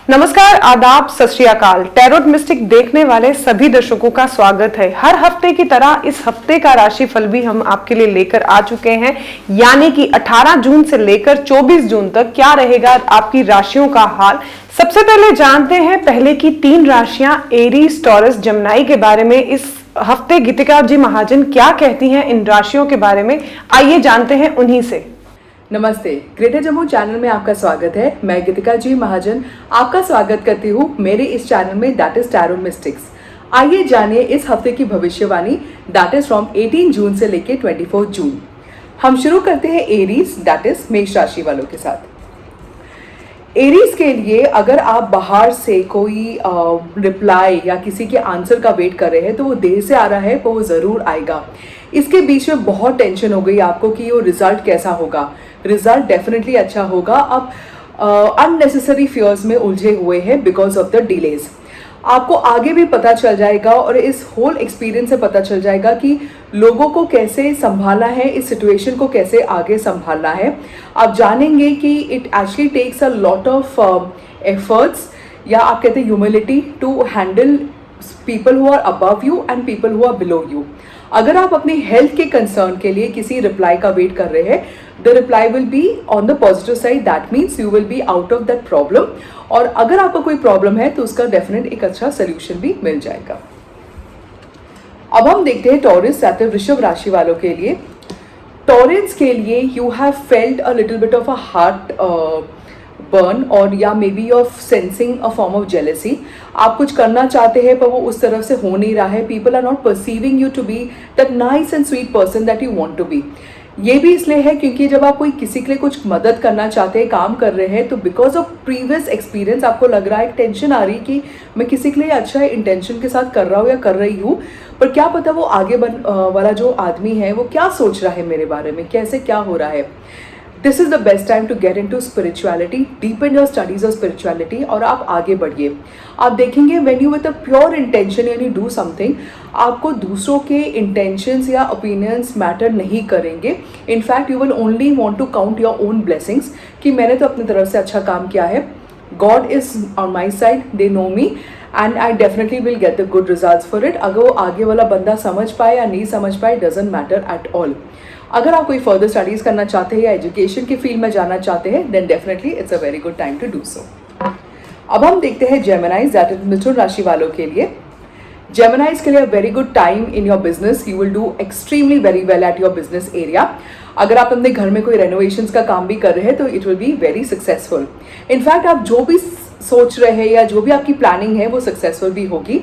नमस्कार, आदाब, सत श्री अकाल। टैरोट मिस्टिक देखने वाले सभी दर्शकों का स्वागत है। हर हफ्ते की तरह इस हफ्ते का राशिफल भी हम आपके लिए लेकर आ चुके हैं, यानी कि 18 जून से लेकर 24 जून तक क्या रहेगा आपकी राशियों का हाल। सबसे पहले जानते हैं पहले की 3 राशियां एरीज, टॉरस, जमनाई के बारे में। इस हफ्ते गीतिका जी महाजन क्या कहती हैं इन राशियों के बारे में, आइए जानते हैं उन्हीं से। नमस्ते, ग्रेटर जम्मू चैनल में आपका स्वागत है। मैं गीतिका जी महाजन आपका स्वागत करती हूँ मेरे इस चैनल में, दैट इज टैरो मिस्टिक्स। आइए जानिए इस हफ्ते की भविष्यवाणी, दैट इज फ्रॉम 18 जून से लेके 24 जून। हम शुरू करते हैं एरीज, दैट इज मेष राशि वालों के साथ। एरीज के लिए अगर आप बाहर से कोई रिप्लाई या किसी के आंसर का वेट कर रहे हैं तो वो देर से आ रहा है, पर वो ज़रूर आएगा। इसके बीच में बहुत टेंशन हो गई आपको कि वो रिजल्ट कैसा होगा। रिजल्ट डेफिनेटली अच्छा होगा। आप अननेसेसरी फियर्स में उलझे हुए हैं बिकॉज ऑफ द डिलेज। आपको आगे भी पता चल जाएगा और इस होल एक्सपीरियंस से पता चल जाएगा कि लोगों को कैसे संभालना है, इस सिचुएशन को कैसे आगे संभालना है। आप जानेंगे कि it actually takes a lot of efforts, या आप कहते हैं humility, to handle people who are above you and people who are below you. अगर आप अपनी हेल्थ के कंसर्न के लिए किसी रिप्लाई का वेट कर रहे हैं, the reply will be on the positive side, that means you will be out of that problem. और अगर आपको कोई प्रॉब्लम है तो उसका डेफिनेट एक अच्छा सोल्यूशन भी मिल जाएगा। अब हम देखते हैं टॉरस या वृषभ राशि वालों के लिए। टॉरस के लिए you have felt a little bit of a heart burn, और या may be of sensing a form of jealousy. आप कुछ करना चाहते हैं पर वो उस तरफ से हो नहीं रहा है। People are not perceiving you to be that nice and sweet person that you want to be. ये भी इसलिए है क्योंकि जब आप कोई किसी के लिए कुछ मदद करना चाहते हैं, काम कर रहे हैं, तो बिकॉज ऑफ प्रीवियस एक्सपीरियंस आपको लग रहा है, टेंशन आ रही कि मैं किसी के लिए अच्छा इंटेंशन के साथ कर रहा हूँ या कर रही हूँ, पर क्या पता वो आगे वाला जो आदमी है वो क्या सोच रहा है मेरे बारे में, कैसे क्या हो रहा है। This is the best time to get into spirituality, deepen your studies of spirituality, और आप आगे बढ़िए। आप देखेंगे when you with a pure intention यानी डू समथिंग, आपको दूसरों के इंटेंशंस या ओपिनियंस मैटर नहीं करेंगे। In fact you will only want to count your own blessings कि मैंने तो अपनी तरफ से अच्छा काम किया है, God is on my side, they know me and I definitely will get the good results for it. अगर वो आगे वाला बंदा समझ पाए या नहीं समझ पाए, डजंट मैटर एट ऑल। अगर आप कोई फर्दर स्टडीज करना चाहते हैं या एजुकेशन की फील्ड में जाना चाहते हैं, then definitely it's a very good time to do so. अब हम देखते हैं जेमिनाइज, दैट इज मिथुन राशि वालों के लिए। जेमिनाइज के लिए very good time in your business, you will do extremely very well at your business area. अगर आप अपने घर में कोई रेनोवेशंस का काम भी कर रहे हैं तो it will be very successful. In fact आप जो भी सोच रहे हैं या जो भी आपकी प्लानिंग है वो सक्सेसफुल भी होगी।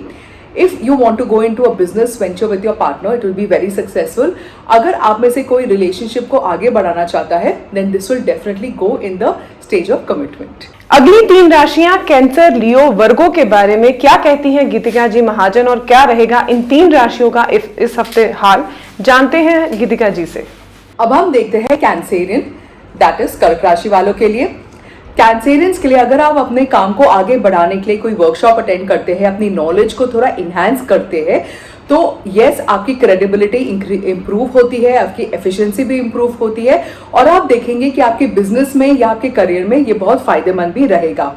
If you want to go into a business venture with your partner, it will be very successful. अगर आप में से कोई रिलेशनशिप को आगे बढ़ाना चाहता है, then this will definitely go in the stage of commitment. अगली 3 राशियां कैंसर, लियो, वर्गो के बारे में क्या कहती हैं गीतिका जी महाजन, और क्या रहेगा इन 3 राशियों का इस हफ्ते हाल, जानते हैं गीतिका जी से। अब हम देखते हैं कैंसेरियन, दैट इज कर्क राशि वालों के लिए। कैंसेरियंस के लिए अगर आप अपने काम को आगे बढ़ाने के लिए कोई वर्कशॉप अटेंड करते हैं, अपनी नॉलेज को थोड़ा इन्हांस करते हैं, तो यस, आपकी क्रेडिबिलिटी इंप्रूव होती है, आपकी एफिशिएंसी भी इंप्रूव होती है, और आप देखेंगे कि आपके बिजनेस में या आपके करियर में ये बहुत फायदेमंद भी रहेगा।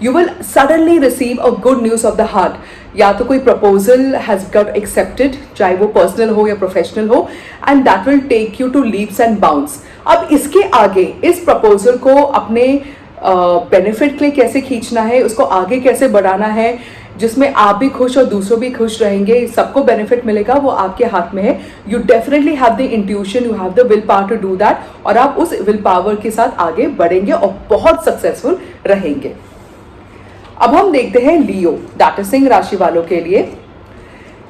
You will suddenly receive a good news of the heart, या तो कोई प्रपोजल हैज गॉट एक्सेप्टेड, चाहे वो पर्सनल हो या प्रोफेशनल हो, and that will take you to leaps and bounds. अब इसके आगे इस प्रपोजल को अपने बेनिफिट के लिए कैसे खींचना है, उसको आगे कैसे बढ़ाना है, जिसमें आप भी खुश और दूसरों भी खुश रहेंगे, सबको बेनिफिट मिलेगा, वो आपके हाथ में है। You definitely have the intuition, you have the will power to do that, और आप उस विल पावर के साथ आगे बढ़ेंगे और बहुत सक्सेसफुल रहेंगे। अब हम देखते हैं लियो, दैट इज सिंह राशि वालों के लिए।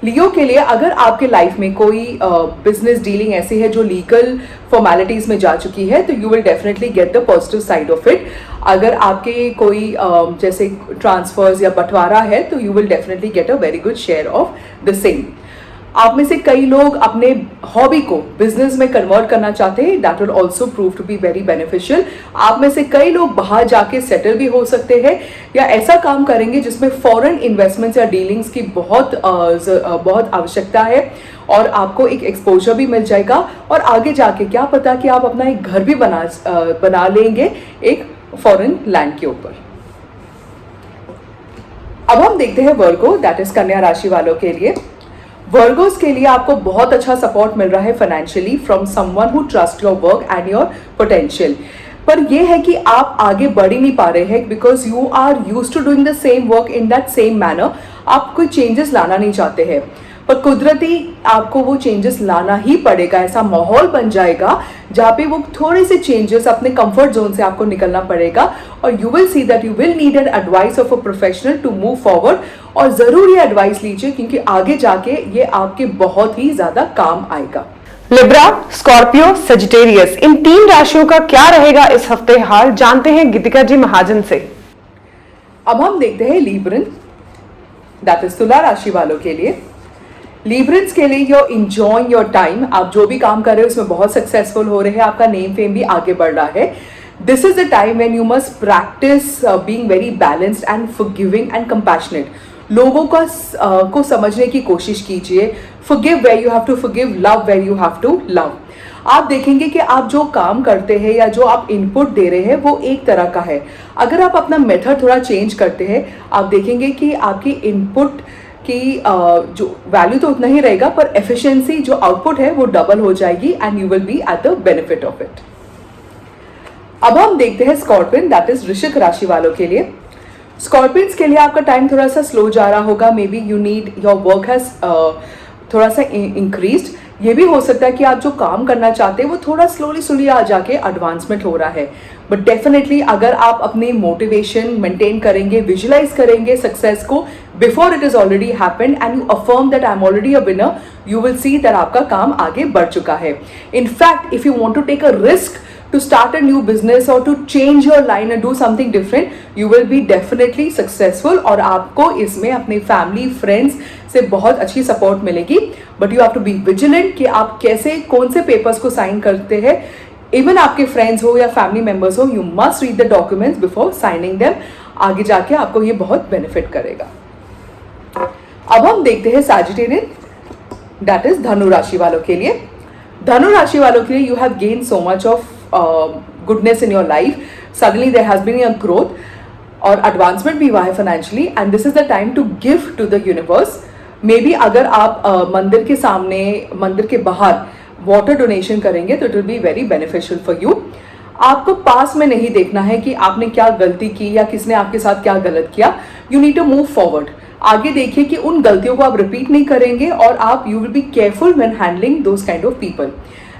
लियो के लिए अगर आपके लाइफ में कोई बिजनेस डीलिंग ऐसी है जो लीगल फॉर्मेलिटीज में जा चुकी है, तो you will definitely get the positive side of it. अगर आपके कोई जैसे ट्रांसफर्स या बंटवारा है, तो you will definitely get a very good share of the same. आप में से कई लोग अपने हॉबी को बिजनेस में कन्वर्ट करना चाहते हैं, that will also prove to be very beneficial. आप में से कई लोग बाहर जाके सेटल भी हो सकते हैं, या ऐसा काम करेंगे जिसमें फॉरेन इन्वेस्टमेंट्स या डीलिंग्स की बहुत आवश्यकता है, और आपको एक एक्सपोजर भी मिल जाएगा, और आगे जाके क्या पता कि आप अपना एक घर भी बना लेंगे एक फॉरेन लैंड के ऊपर। अब हम देखते हैं वर्गो, दैट इज कन्या राशि वालों के लिए। वर्गोस के लिए आपको बहुत अच्छा सपोर्ट मिल रहा है financially from someone who trust your work and your potential. पर यह है कि आप आगे बढ़ ही नहीं पा रहे हैं because you are use to doing the same work in that same manner. आप कोई चेंजेस लाना नहीं चाहते हैं, पर कुदरती आपको वो चेंजेस लाना ही पड़ेगा। ऐसा माहौल बन जाएगा जहाँ पे वो थोड़े से चेंजेस, अपने कंफर्ट जोन से आपको निकलना पड़ेगा और you will see that you will need an advice of a professional to move forward. और जरूर ये एडवाइस लीजिए क्योंकि आगे जाके ये आपके बहुत ही ज्यादा काम आएगा। लिब्रा, स्कॉर्पियो, सेजिटेरियस, इन 3 राशियों का क्या रहेगा इस हफ्ते हाल, जानते हैं गीतिका जी महाजन से। अब हम देखते हैं लीब्रन, दैट इज तुला राशि वालों के लिए। लीब्रन्स के लिए यूर इंजॉइंग योर टाइम, आप जो भी काम कर रहे हैं उसमें बहुत सक्सेसफुल हो रहे हैं, आपका नेम फेम भी आगे बढ़ रहा है। This is the time when you must practise being very balanced and forgiving and compassionate. लोगों का को समझने की कोशिश कीजिए। Forgive where you have to forgive, love where you have to love. आप देखेंगे कि आप जो काम करते हैं या जो आप इनपुट दे रहे हैं वो एक तरह का है। अगर आप अपना मेथड थोड़ा चेंज करते हैं, आप देखेंगे कि आपकी इनपुट की जो वैल्यू तो उतना ही रहेगा पर एफिशिएंसी जो आउटपुट है वो डबल हो जाएगी and you will be at the benefit of it. अब हम देखते हैं स्कॉर्पियन, दैट इज वृश्चिक राशि वालों के लिए। स्कॉर्पियंस के लिए आपका टाइम थोड़ा सा स्लो जा रहा होगा। May be you need your work has थोड़ा सा इंक्रीज्ड। ये भी हो सकता है कि आप जो काम करना चाहते हैं वो थोड़ा स्लोली आ जाके एडवांसमेंट हो रहा है। बट डेफिनेटली अगर आप अपनी मोटिवेशन मेंटेन करेंगे, विजुलाइज करेंगे सक्सेस को before it is already happened and you affirm that I am already a winner, you will see that आपका काम आगे बढ़ चुका है। In fact if you want to take a risk to start a new business or to change your line and do something different, you will be definitely successful और आपको इसमें अपने फैमिली फ्रेंड्स से बहुत अच्छी सपोर्ट मिलेगी। But you have to be vigilant कि आप कैसे कौन से पेपर्स को साइन करते हैं। इवन आपके फ्रेंड्स हो या फैमिली मेंबर्स हो, you must read the documents before signing them. आगे जाके आपको ये बहुत बेनिफिट करेगा। अब हम देखते हैं सैजिटेरियन, दैट इज धनु राशि वालों के लिए। धनु राशि वालों के लिए you have gain so much of goodness in your life. Suddenly there has been a growth और advancement भी हुआ है financially and this is the time to give to the universe. Maybe अगर आप मंदिर के सामने, मंदिर के बाहर water donation करेंगे तो it will be very beneficial for you. आपको पास में नहीं देखना है कि आपने क्या गलती की या किसने आपके साथ क्या गलत किया। You need to move forward. आगे देखिए कि उन गलतियों को आप रिपीट नहीं करेंगे और आप you will be careful when handling those kind of people.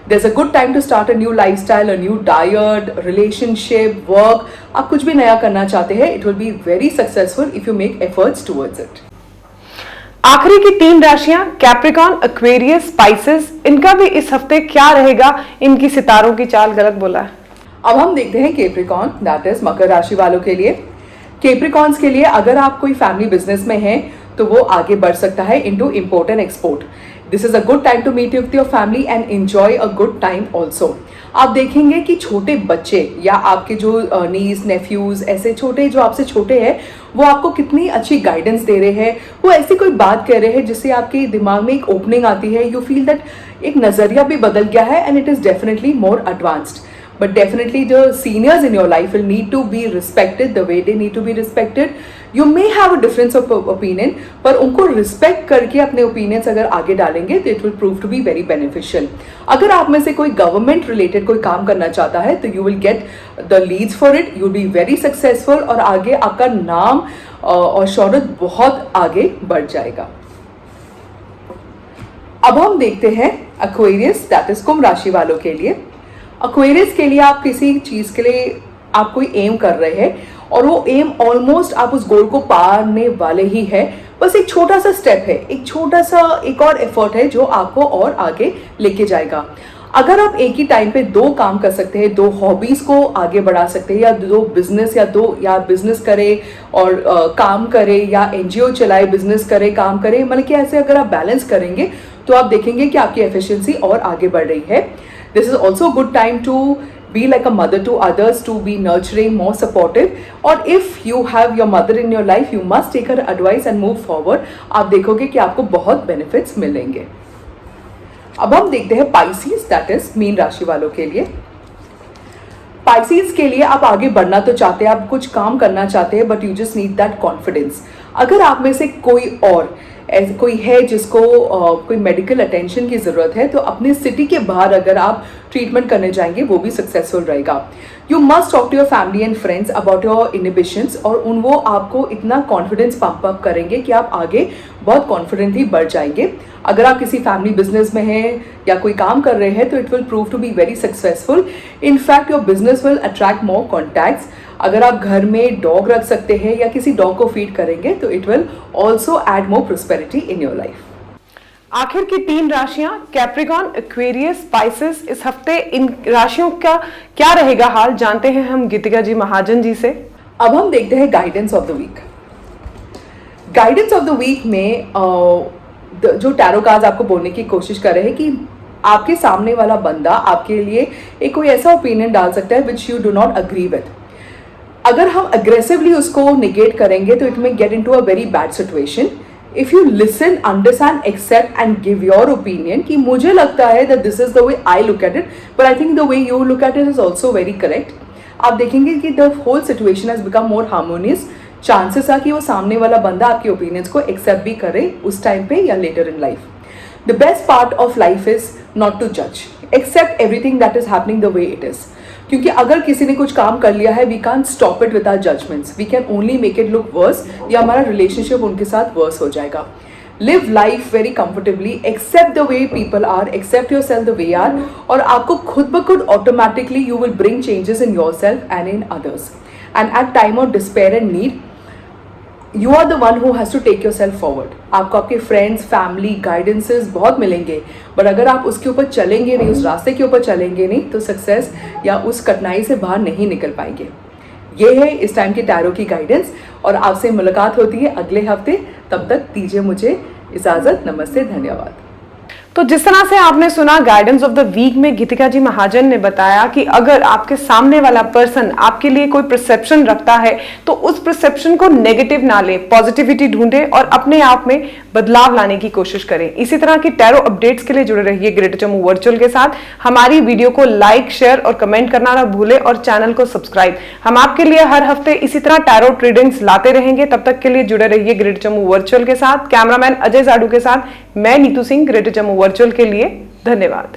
There's a good time to start a new lifestyle, a new diet, relationship, work. आप कुछ भी नया करना चाहते हैं, it will be very successful if you make efforts towards it. आखिरी की 3 राशियां कैप्रिकॉन, एक्वेरियस, स्पाइसेस, इनका भी इस हफ्ते क्या रहेगा, इनकी सितारों की चाल गलत बोला है। अब हम देखते हैं कैप्रिकॉन, दैट इज मकर राशि वालों के लिए। कैप्रिकॉन्स के लिए अगर आप कोई फैमिली बिजनेस में हैं तो वो आगे बढ़ सकता है into import and export. This is a good time to meet with your family and enjoy a good time also. आप देखेंगे कि छोटे बच्चे या आपके जो नीस नेफ्यूज, ऐसे छोटे जो आपसे छोटे हैं, वो आपको कितनी अच्छी गाइडेंस दे रहे हैं। वो ऐसी कोई बात कह रहे हैं जिससे आपके दिमाग में एक ओपनिंग आती है। यू फील दैट एक नजरिया भी बदल गया है and it is definitely more advanced. But definitely the seniors in your life will need to be respected the way they need to be respected. You may have a difference of opinion, पर उनको respect करके अपने opinions अगर आगे डालेंगे तो it will prove to be very beneficial. अगर आप में से कोई government related कोई काम करना चाहता है तो you will get the leads for it. You will be very successful और आगे आपका नाम और शोहरत बहुत आगे बढ़ जाएगा। अब हम देखते हैं Aquarius, that is कुंभ राशि वालों के लिए। एक्वेरियस के लिए आप किसी चीज के लिए आप कोई एम कर रहे हैं और वो एम ऑलमोस्ट आप उस गोल को पाने वाले ही है। बस एक छोटा सा स्टेप है, एक छोटा सा एक और एफर्ट है जो आपको और आगे लेके जाएगा। अगर आप एक ही टाइम पे 2 काम कर सकते हैं, 2 हॉबीज को आगे बढ़ा सकते हैं, या 2 बिजनेस या बिजनेस करे और काम करे, या एनजीओ चलाए, बिजनेस करे, काम करे, मतलब कि ऐसे अगर आप बैलेंस करेंगे तो आप देखेंगे कि आपकी एफिशिएंसी और आगे बढ़ रही है। This is also a good time to be like a mother to others, to be nurturing, more supportive. Or if you have your mother in your life, you must take her advice and move forward. आप देखोगे कि आपको बहुत benefits मिलेंगे। अब हम देखते हैं Pisces, that is मीन राशि वालों के लिए। पाइसेस के लिए आप आगे बढ़ना तो चाहते हैं, आप कुछ काम करना चाहते हैं, but you just need that confidence. अगर आप में से कोई और कोई है जिसको कोई मेडिकल अटेंशन की ज़रूरत है, तो अपने सिटी के बाहर अगर आप ट्रीटमेंट करने जाएंगे वो भी सक्सेसफुल रहेगा। You must talk to your family and friends about your inhibitions, और वो आपको इतना कॉन्फिडेंस पंप अप करेंगे कि आप आगे बहुत कॉन्फिडेंटली बढ़ जाएंगे। अगर आप किसी फैमिली बिजनेस में हैं या कोई काम कर रहे हैं तो it will prove to be very successful. In fact your business will attract more contacts. अगर आप घर में डॉग रख सकते हैं या किसी डॉग को फीड करेंगे तो it will also add more prosperity in your life. आखिर की 3 राशियां कैप्रिकॉर्न, एक्वेरियस, स्पाइसेस, इस हफ्ते इन राशियों का क्या रहेगा हाल, जानते हैं हम गीतिका जी महाजन जी से। अब हम देखते हैं guidance of the week. Guidance of the week में जो टैरो कार्ड्स आपको बोलने की कोशिश कर रहे हैं कि आपके सामने वाला बंदा आपके लिए एक कोई ऐसा ओपिनियन डाल सकता है which you do not agree with. अगर हम अग्रेसिवली उसको निगेट करेंगे तो it may get into a very bad situation. If you listen, understand, accept and give your opinion कि मुझे लगता है that this is the way I look at it, but I think the way you look at it is also very correct, आप देखेंगे कि the whole situation has become more harmonious. Chances है कि वो सामने वाला बंदा आपके ओपिनियंस को एक्सेप्ट भी करे उस टाइम पे या later in life. The best part of life is not to जज, accept everything that is happening the way it is. क्योंकि अगर किसी ने कुछ काम कर लिया है, we can't stop it with our judgements, we can only make it look worse, या हमारा रिलेशनशिप उनके साथ वर्स हो जाएगा। Live life very comfortably, accept the way people are, accept yourself the way are, और आपको खुद ब खुद automatically you will bring changes in yourself and in others. And at time of despair and need, you are the one who has to take yourself forward. आपको आपके friends, family, guidances बहुत मिलेंगे, but अगर आप उसके ऊपर चलेंगे नहीं, उस रास्ते के ऊपर चलेंगे नहीं, तो सक्सेस या उस कठिनाई से बाहर नहीं निकल पाएंगे। ये है इस टाइम के टैरो की गाइडेंस, और आपसे मुलाकात होती है अगले हफ्ते। तब तक दीजिए मुझे इजाज़त। नमस्ते, धन्यवाद। तो जिस तरह से आपने सुना गाइडेंस ऑफ द वीक में गीतिका जी महाजन ने बताया कि अगर आपके सामने वाला पर्सन आपके लिए कोई परसेप्शन रखता है तो उस परसेप्शन को नेगेटिव ना ले, पॉजिटिविटी ढूंढे और अपने आप में बदलाव लाने की कोशिश करें। इसी तरह की टैरो अपडेट्स के लिए जुड़े रहिए ग्रेटर जम्मू वर्चुअल के साथ। हमारी वीडियो को लाइक, शेयर और कमेंट करना ना भूले, और चैनल को सब्सक्राइब। हम आपके लिए हर हफ्ते इसी तरह टैरो ट्रीडिंग्स लाते रहेंगे। तब तक के लिए जुड़े रहिए ग्रेटर जम्मू वर्चुअल के साथ। कैमरामैन अजय जाडू के साथ मैं नीतू सिंह, ग्रेटर जम्मू वर्चुअल के लिए धन्यवाद।